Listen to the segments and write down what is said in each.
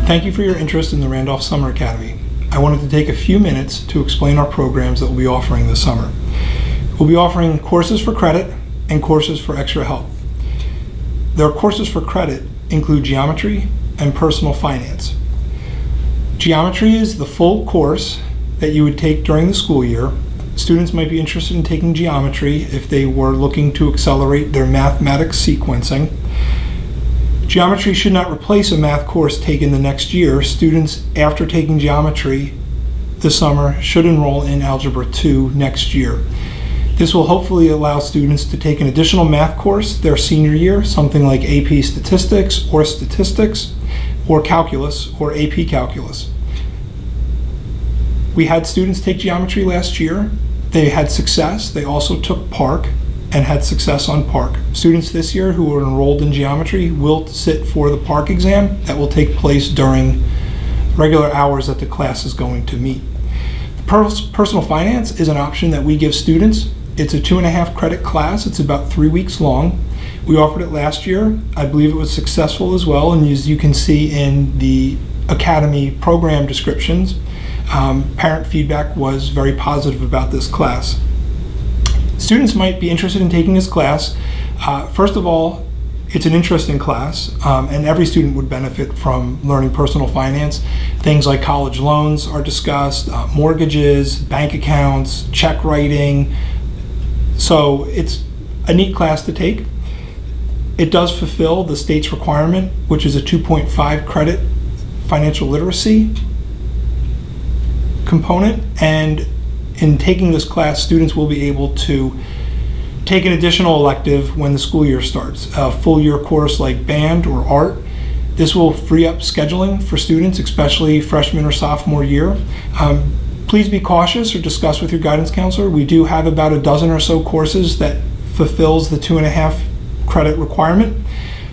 Thank you for your interest in the Randolph Summer Academy. I wanted to take a few minutes to explain our programs that we'll be offering this summer. We'll be offering courses for credit and courses for extra help. Their courses for credit include geometry and personal finance. Geometry is the full course that you would take during the school year. Students might be interested in taking geometry if they were looking to accelerate their mathematics sequencing. Geometry should not replace a math course taken the next year. Students, after taking geometry this summer, should enroll in Algebra 2 next year. This will hopefully allow students to take an additional math course their senior year, something like AP Statistics or Calculus or AP Calculus. We had students take geometry last year. They had success. They also took PARCC and had success on PARCC. Students this year who are enrolled in geometry will sit for the PARCC exam that will take place during regular hours that the class is going to meet. Personal finance is an option that we give students. It's a 2.5 credit class. It's about 3 weeks long. We offered it last year. I believe it was successful as well, and as you can see in the Academy program descriptions, parent feedback was very positive about this class. Students might be interested in taking this class. First of all, it's an interesting class, and every student would benefit from learning personal finance. Things like college loans are discussed, mortgages, bank accounts, check writing. So it's a neat class to take. It does fulfill the state's requirement, which is a 2.5 credit financial literacy component, and in taking this class, students will be able to take an additional elective when the school year starts. A full year course like band or art. This will free up scheduling for students, especially freshman or sophomore year. Please be cautious or discuss with your guidance counselor. We do have about a dozen or so courses that fulfills the 2.5 credit requirement.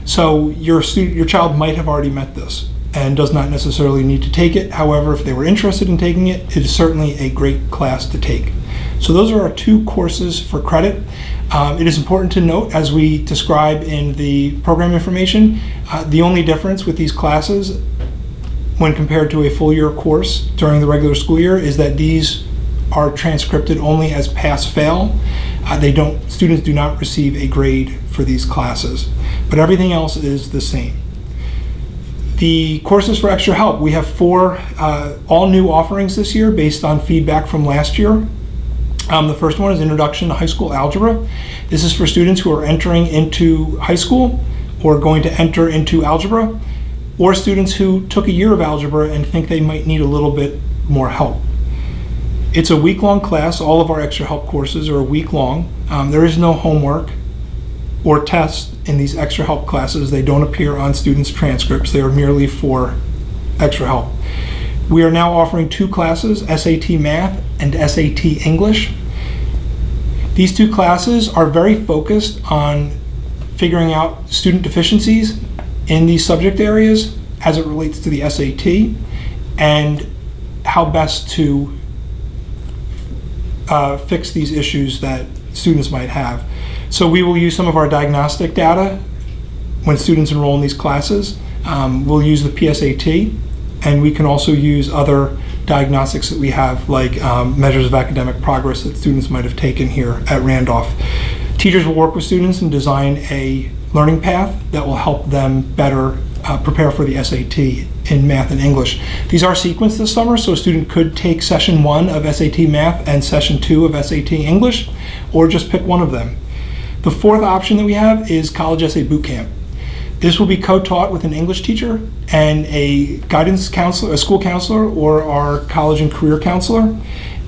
So your child might have already met this and does not necessarily need to take it. However, if they were interested in taking it, it is certainly a great class to take. So those are our 2 courses for credit. It is important to note, as we describe in the program information, the only difference with these classes when compared to a full year course during the regular school year is that these are transcripted only as pass-fail. Students do not receive a grade for these classes, but everything else is the same. The courses for extra help, we have 4 all new offerings this year based on feedback from last year. The first one is Introduction to High School Algebra. This is for students who are entering into high school or going to enter into algebra, or students who took a year of algebra and think they might need a little bit more help. It's a week-long class. All of our extra help courses are a week long. There is no homework or tests in these extra help classes. They don't appear on students' transcripts. They are merely for extra help. We are now offering 2 classes, SAT Math and SAT English. These 2 classes are very focused on figuring out student deficiencies in these subject areas as it relates to the SAT and how best to fix these issues that students might have. So we will use some of our diagnostic data when students enroll in these classes. We'll use the PSAT, and we can also use other diagnostics that we have, like measures of academic progress that students might have taken here at Randolph. Teachers will work with students and design a learning path that will help them better prepare for the SAT in math and English. These are sequenced this summer, so a student could take session 1 of SAT Math and session 2 of SAT English, or just pick one of them. The 4th option that we have is College Essay Bootcamp. This will be co-taught with an English teacher and a guidance counselor, a school counselor, or our college and career counselor,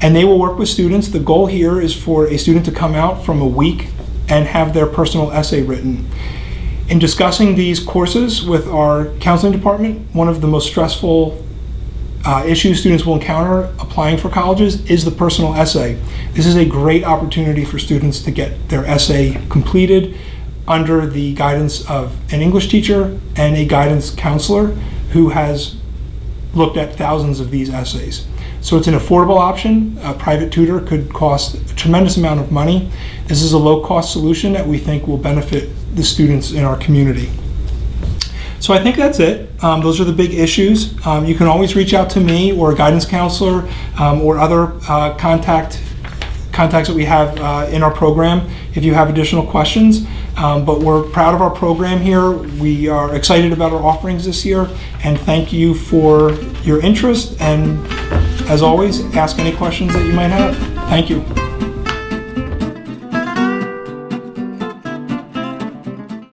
and they will work with students. The goal here is for a student to come out from a week and have their personal essay written. In discussing these courses with our counseling department, one of the most stressful issues students will encounter applying for colleges is the personal essay. This is a great opportunity for students to get their essay completed under the guidance of an English teacher and a guidance counselor who has looked at thousands of these essays. So it's an affordable option. A private tutor could cost a tremendous amount of money. This is a low-cost solution that we think will benefit the students in our community. So I think that's it. Those are the big issues. You can always reach out to me or a guidance counselor or other contacts that we have in our program if you have additional questions. But we're proud of our program here. We are excited about our offerings this year, and thank you for your interest. And as always, ask any questions that you might have. Thank you.